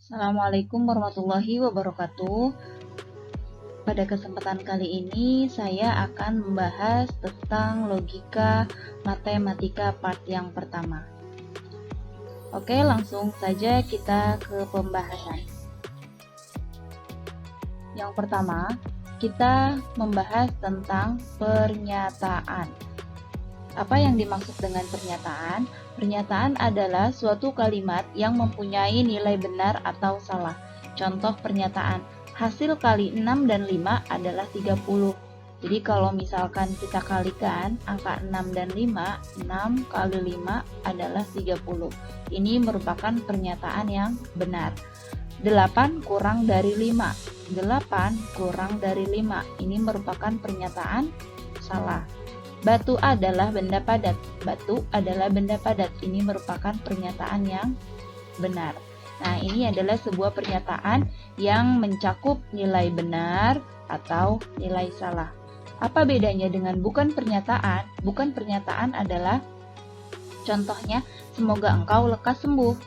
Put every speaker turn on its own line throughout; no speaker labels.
Assalamualaikum warahmatullahi wabarakatuh. Pada kesempatan kali ini saya akan membahas tentang logika matematika part yang pertama. Oke, langsung saja kita ke pembahasan. Yang pertama, kita membahas tentang pernyataan. Apa yang dimaksud dengan pernyataan? Pernyataan adalah suatu kalimat yang mempunyai nilai benar atau salah. Contoh pernyataan, hasil kali 6 dan 5 adalah 30. Jadi kalau misalkan kita kalikan angka 6 dan 5, 6 kali 5 adalah 30. Ini merupakan pernyataan yang benar. 8 kurang dari 5. 8 kurang dari 5. Ini merupakan pernyataan salah. Batu adalah benda padat. Batu adalah benda padat. Ini merupakan pernyataan yang benar. Nah, ini adalah sebuah pernyataan yang mencakup nilai benar atau nilai salah. Apa bedanya dengan bukan pernyataan? Bukan pernyataan adalah contohnya, semoga engkau lekas sembuh.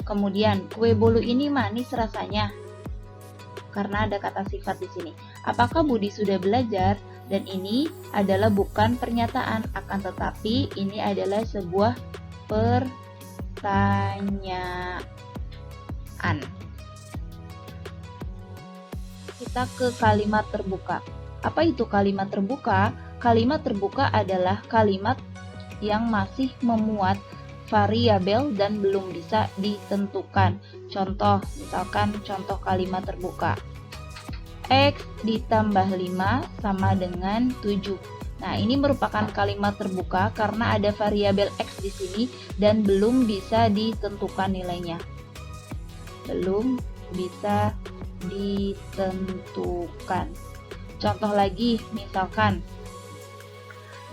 Kemudian, kue bolu ini manis rasanya. Karena ada kata sifat di sini. Apakah Budi sudah belajar? Dan ini adalah bukan pernyataan, akan tetapi ini adalah sebuah pertanyaan. Kita ke kalimat terbuka. Apa itu kalimat terbuka? Kalimat terbuka adalah kalimat yang masih memuat variabel dan belum bisa ditentukan. Contoh, misalkan contoh kalimat terbuka. X ditambah 5 sama dengan 7. Nah, ini merupakan kalimat terbuka karena ada variabel X di sini dan belum bisa ditentukan nilainya. Belum bisa ditentukan. Contoh lagi, misalkan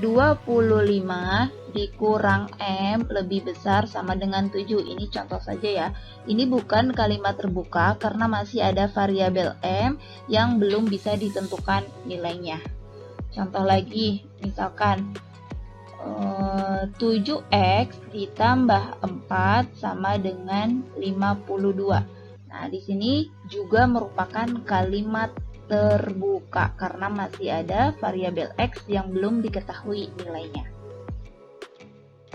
25 dikurang M lebih besar sama dengan 7. Ini contoh saja ya. Ini bukan kalimat terbuka karena masih ada variabel M yang belum bisa ditentukan nilainya. Contoh lagi, misalkan 7X ditambah 4 sama dengan 52. Nah, di sini juga merupakan kalimat terbuka karena masih ada variabel X yang belum diketahui nilainya.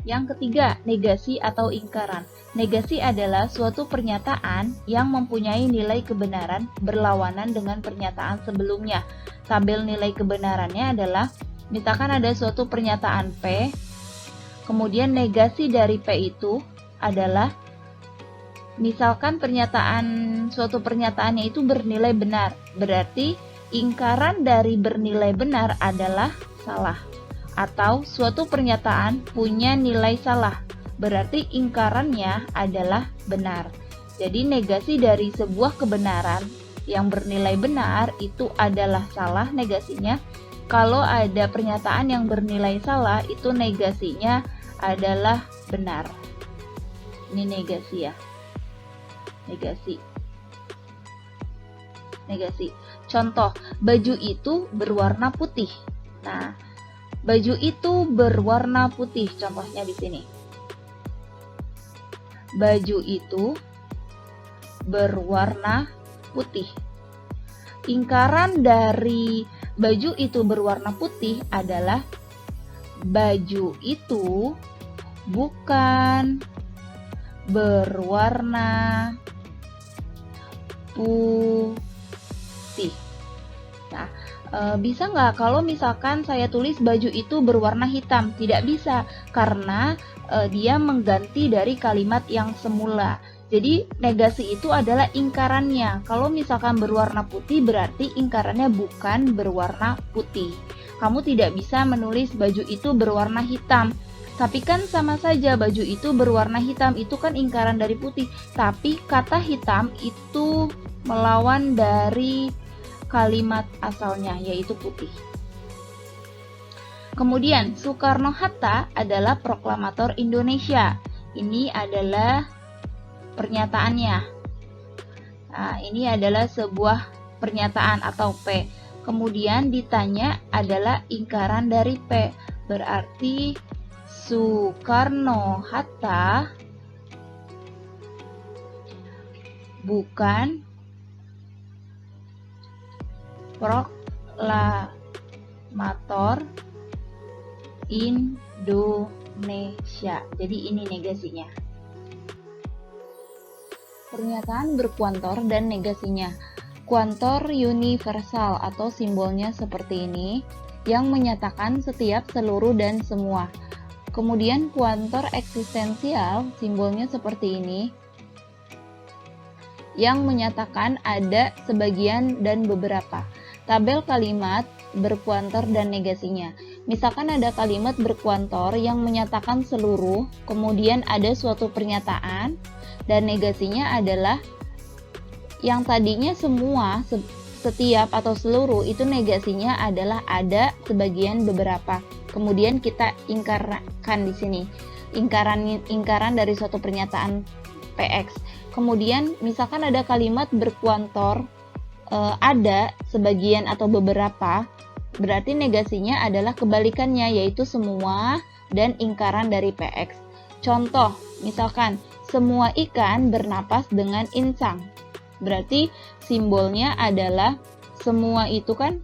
Yang ketiga, negasi atau ingkaran. Negasi adalah suatu pernyataan yang mempunyai nilai kebenaran berlawanan dengan pernyataan sebelumnya. Tabel nilai kebenarannya adalah, misalkan ada suatu pernyataan P, kemudian negasi dari P itu adalah, misalkan suatu pernyataannya itu bernilai benar, berarti ingkaran dari bernilai benar adalah salah. Atau suatu pernyataan punya nilai salah, berarti ingkarannya adalah benar. Jadi negasi dari sebuah kebenaran yang bernilai benar itu adalah salah negasinya. Kalau ada pernyataan yang bernilai salah, itu negasinya adalah benar. Ini negasi ya. Negasi. Contoh, baju itu berwarna putih. Nah, baju itu berwarna putih. Contohnya di sini. Baju itu berwarna putih. Ingkaran dari baju itu berwarna putih adalah baju itu bukan berwarna putih. Nah, bisa nggak kalau misalkan saya tulis baju itu berwarna hitam? Tidak bisa, karena dia mengganti dari kalimat yang semula. Jadi negasi itu adalah ingkarannya. Kalau misalkan berwarna putih berarti ingkarannya bukan berwarna putih. Kamu tidak bisa menulis baju itu berwarna hitam. Tapi kan sama saja, baju itu berwarna hitam, itu kan ingkaran dari putih. Tapi kata hitam itu melawan dari kalimat asalnya, yaitu putih. Kemudian, Soekarno-Hatta adalah proklamator Indonesia. Ini adalah pernyataannya. Nah, ini adalah sebuah pernyataan atau P. Kemudian ditanya adalah ingkaran dari P. Berarti Soekarno-Hatta bukan proklamator Indonesia. Jadi ini negasinya. Pernyataan berkuantor dan negasinya. Kuantor universal atau simbolnya seperti ini, yang menyatakan setiap, seluruh, dan semua. Kemudian kuantor eksistensial, simbolnya seperti ini, yang menyatakan ada, sebagian, dan beberapa. Tabel kalimat berkuantor dan negasinya. Misalkan ada kalimat berkuantor yang menyatakan seluruh, kemudian ada suatu pernyataan, dan negasinya adalah yang tadinya semua, setiap, atau seluruh, itu negasinya adalah ada, sebagian, beberapa. Kemudian kita ingkarkan di sini. Ingkaran dari suatu pernyataan PX. Kemudian misalkan ada kalimat berkuantor ada, sebagian, atau beberapa, berarti negasinya adalah kebalikannya, yaitu semua dan ingkaran dari PX. Contoh, misalkan semua ikan bernapas dengan insang. Berarti simbolnya adalah semua itu kan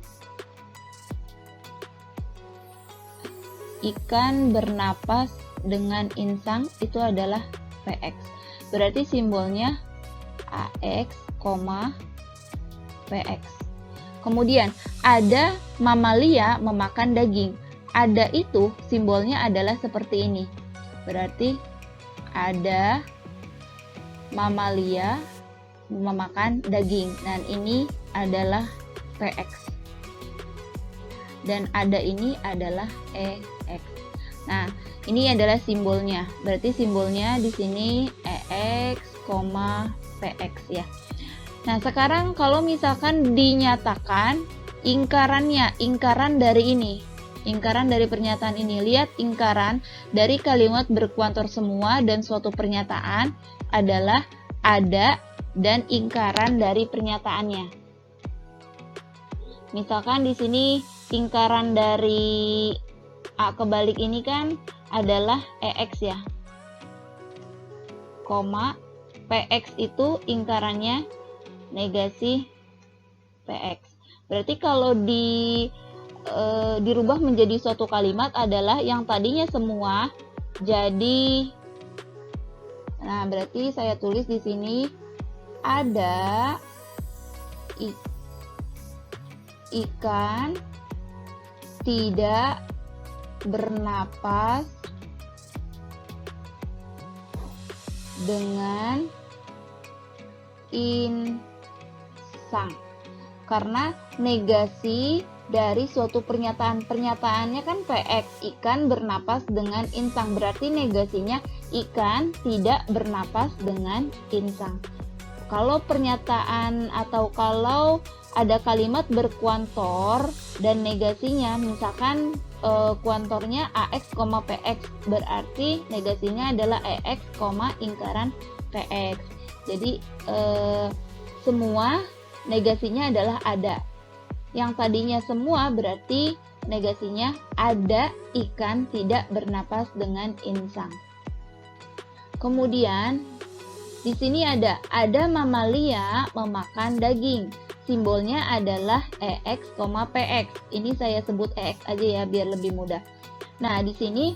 ikan bernapas dengan insang, itu adalah PX. Berarti simbolnya AX, PX. Kemudian ada mamalia memakan daging. Ada itu simbolnya adalah seperti ini. Berarti ada mamalia memakan daging. Dan ini adalah PX. Dan ada ini adalah EX. Nah, ini adalah simbolnya. Berarti simbolnya di sini EX, PX ya. Nah, sekarang kalau misalkan dinyatakan ingkaran dari ini, ingkaran dari pernyataan ini. Lihat, ingkaran dari kalimat berkuantor semua dan suatu pernyataan adalah ada dan ingkaran dari pernyataannya. Misalkan di sini ingkaran dari A kebalik ini kan adalah EX ya. PX itu ingkarannya negasi PX. Berarti kalau dirubah menjadi suatu kalimat adalah yang tadinya semua jadi, nah berarti saya tulis di sini ada ikan tidak bernapas dengan insang. Karena negasi dari suatu pernyataannya kan PX, ikan bernapas dengan insang, berarti negasinya ikan tidak bernapas dengan insang. Kalau pernyataan atau kalau ada kalimat berkuantor dan negasinya, misalkan kuantornya AX, PX, berarti negasinya adalah EX, ingkaran PX. Jadi semua negasinya adalah ada. Yang tadinya semua berarti negasinya ada ikan tidak bernapas dengan insang. Kemudian di sini ada mamalia memakan daging. Simbolnya adalah EX, PX. Ini saya sebut EX aja ya biar lebih mudah. Nah, di sini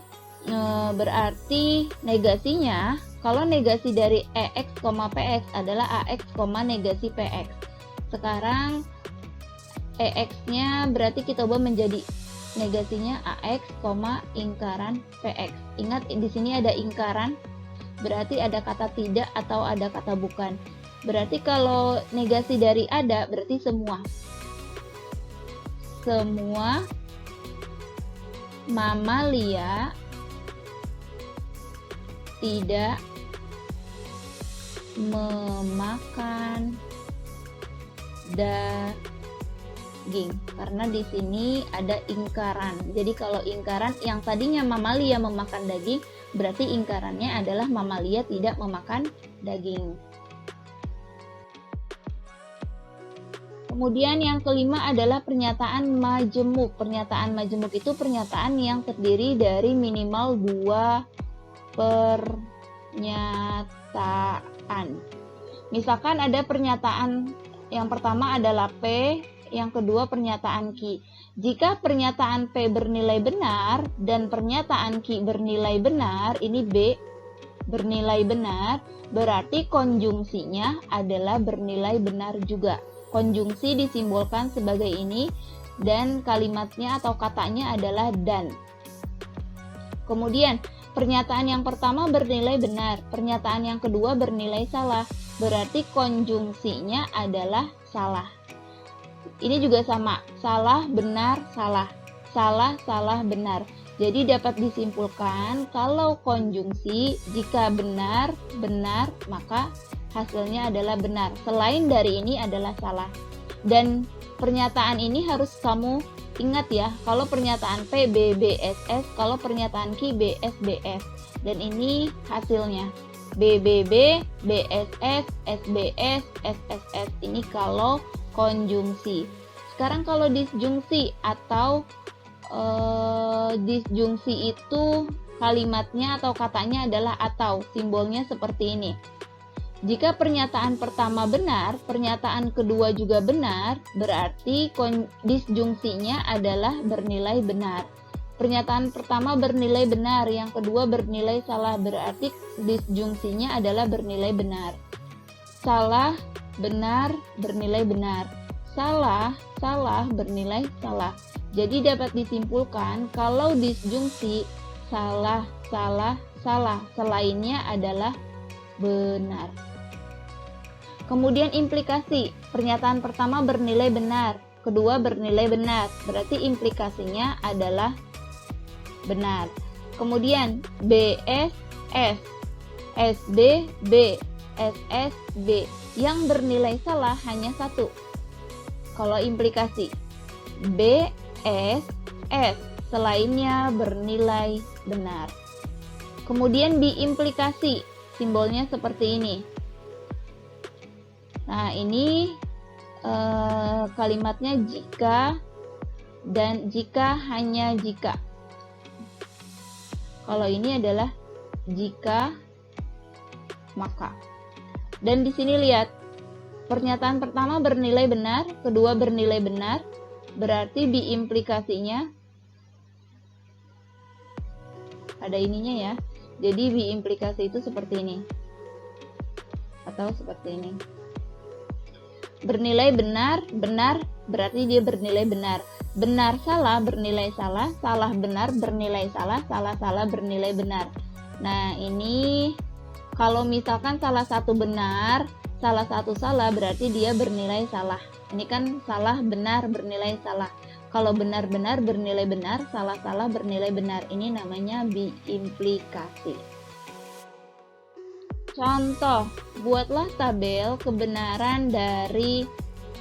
berarti negasinya, kalau negasi dari EX, PX adalah AX, negasi PX. Sekarang EX-nya berarti kita ubah menjadi negasinya AX, ingkaran PX. Ingat di sini ada ingkaran, berarti ada kata tidak atau ada kata bukan. Berarti kalau negasi dari ada berarti semua. Semua mamalia tidak memakan daging, karena di sini ada ingkaran. Jadi kalau ingkaran yang tadinya mamalia memakan daging, berarti ingkarannya adalah mamalia tidak memakan daging. Kemudian yang kelima adalah pernyataan majemuk. Pernyataan majemuk itu pernyataan yang terdiri dari minimal 2 pernyataan. Misalkan ada pernyataan yang pertama adalah P, yang kedua pernyataan Q. Jika pernyataan P bernilai benar dan pernyataan Q bernilai benar, ini B bernilai benar, berarti konjungsinya adalah bernilai benar juga. Konjungsi disimbolkan sebagai ini dan kalimatnya atau katanya adalah dan. Kemudian, pernyataan yang pertama bernilai benar, pernyataan yang kedua bernilai salah, berarti konjungsinya adalah salah. Ini juga sama, salah, benar, salah. Salah, salah, benar. Jadi dapat disimpulkan kalau konjungsi jika benar, benar, maka hasilnya adalah benar. Selain dari ini adalah salah. Dan pernyataan ini harus kamu ingat ya, kalau pernyataan P, B, B, S, S, kalau pernyataan Q, B, S, B, S. Dan ini hasilnya. B, B, B, B, S, S, S, B, S, S, S, S. Ini kalau konjungsi. Sekarang kalau disjungsi atau disjungsi itu kalimatnya atau katanya adalah atau, simbolnya seperti ini. Jika pernyataan pertama benar, pernyataan kedua juga benar, berarti disjungsinya adalah bernilai benar. Pernyataan pertama bernilai benar, yang kedua bernilai salah, berarti disjungsinya adalah bernilai benar. Salah, benar, bernilai benar. Salah, salah, bernilai salah. Jadi dapat disimpulkan kalau disjungsi salah, salah, salah, selainnya adalah benar. Kemudian implikasi, pernyataan pertama bernilai benar, kedua bernilai benar, berarti implikasinya adalah benar. Kemudian BS, S, SD, B, SS, B, yang bernilai salah hanya satu. Kalau implikasi B, S, S, selainnya bernilai benar. Kemudian biimplikasi, simbolnya seperti ini. Nah, ini kalimatnya jika dan jika hanya jika. Kalau ini adalah jika maka. Dan di sini lihat, pernyataan pertama bernilai benar, kedua bernilai benar, berarti biimplikasinya ada ininya ya. Jadi biimplikasi itu seperti ini. Atau seperti ini. Bernilai benar, benar, berarti dia bernilai benar. Benar salah bernilai salah, salah benar bernilai salah, salah salah bernilai benar. Nah, ini kalau misalkan salah satu benar, salah satu salah, berarti dia bernilai salah. Ini kan salah benar bernilai salah. Kalau benar-benar bernilai benar, salah-salah bernilai benar. Ini namanya biimplikasi. Contoh, buatlah tabel kebenaran dari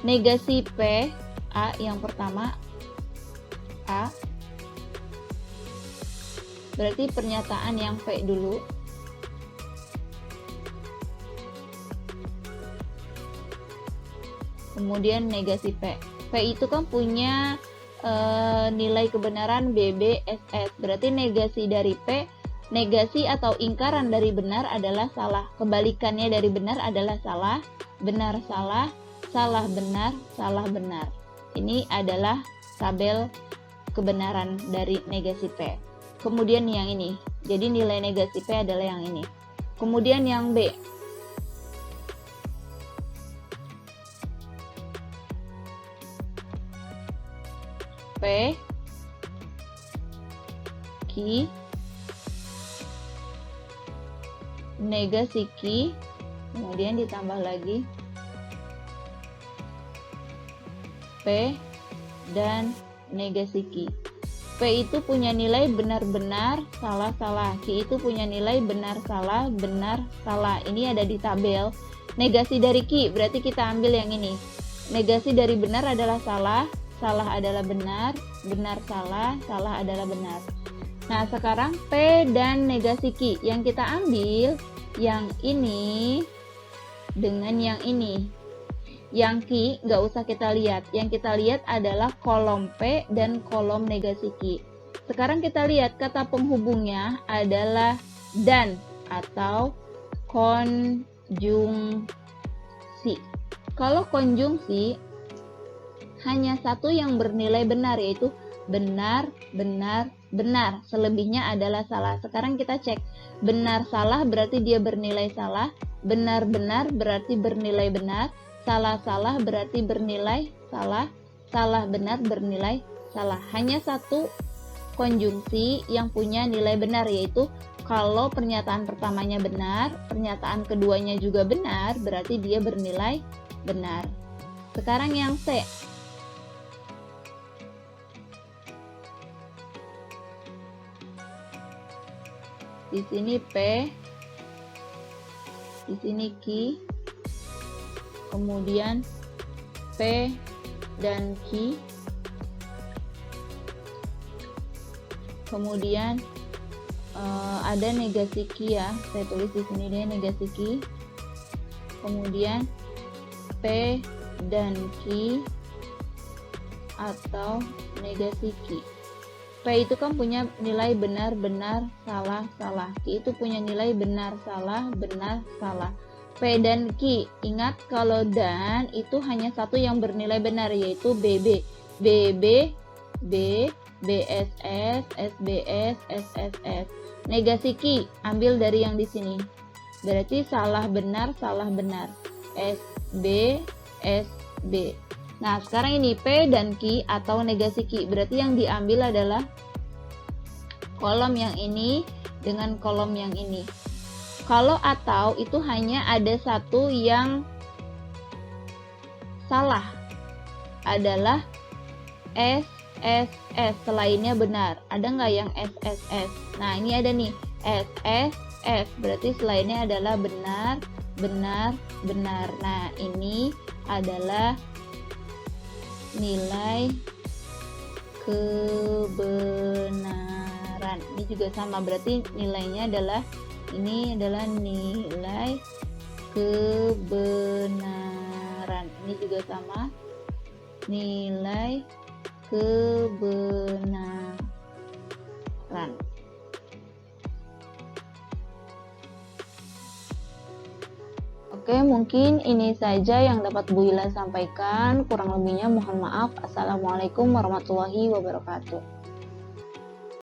negasi P, A yang pertama, A. Berarti pernyataan yang P dulu. Kemudian negasi P. P itu kan punya nilai kebenaran BB, SS. Berarti negasi dari P, negasi atau ingkaran dari benar adalah salah. Kebalikannya dari benar adalah salah, benar salah, salah benar, salah benar. Ini adalah tabel kebenaran dari negasi P. Kemudian yang ini. Jadi nilai negasi P adalah yang ini. Kemudian yang B. P, Q, negasi Q, kemudian ditambah lagi P dan negasi Q. P itu punya nilai benar-benar, salah-salah. Q itu punya nilai benar-salah, benar-salah. Ini ada di tabel. Negasi dari Q, berarti kita ambil yang ini. Negasi dari benar adalah salah, salah adalah benar, benar salah, salah adalah benar. Nah, sekarang P dan negasi Q. Yang kita ambil yang ini dengan yang ini. Yang Q nggak usah kita lihat. Yang kita lihat adalah kolom P dan kolom negasi Q. Sekarang kita lihat kata penghubungnya adalah dan atau konjungsi. konjungsi. Kalau konjungsi hanya satu yang bernilai benar, yaitu benar, benar, benar. Selebihnya adalah salah. Sekarang kita cek. Benar, salah berarti dia bernilai salah. Benar, benar berarti bernilai benar. Salah, salah berarti bernilai salah. Salah, benar bernilai salah. Hanya satu konjungsi yang punya nilai benar, yaitu kalau pernyataan pertamanya benar, pernyataan keduanya juga benar, berarti dia bernilai benar. Sekarang yang C. Di sini P, di sini Q, kemudian P dan Q, kemudian ada negasi Q ya, saya tulis di sini deh negasi Q, kemudian P dan Q atau negasi Q. P itu kan punya nilai benar, benar, salah, salah. Q itu punya nilai benar, salah, salah. P dan Q, ingat kalau dan itu hanya satu yang bernilai benar, yaitu BB. BB, B, BSS, SBS, SSS. Negasi Q, ambil dari yang di sini. Berarti salah, benar, SB, SB. Nah, sekarang ini P dan Q atau negasi Q. Berarti yang diambil adalah kolom yang ini dengan kolom yang ini. Kalau atau itu hanya ada satu yang salah, adalah SSS, selainnya benar. Ada nggak yang SSS? Nah, ini ada nih SSS, berarti selainnya adalah benar, benar, benar. Nah, ini adalah nilai kebenaran. Ini juga sama, berarti nilainya adalah ini adalah nilai kebenaran. Ini juga sama, nilai kebenaran. Oke, mungkin ini saja yang dapat Bu Ila sampaikan. Kurang lebihnya mohon maaf. Assalamualaikum warahmatullahi wabarakatuh.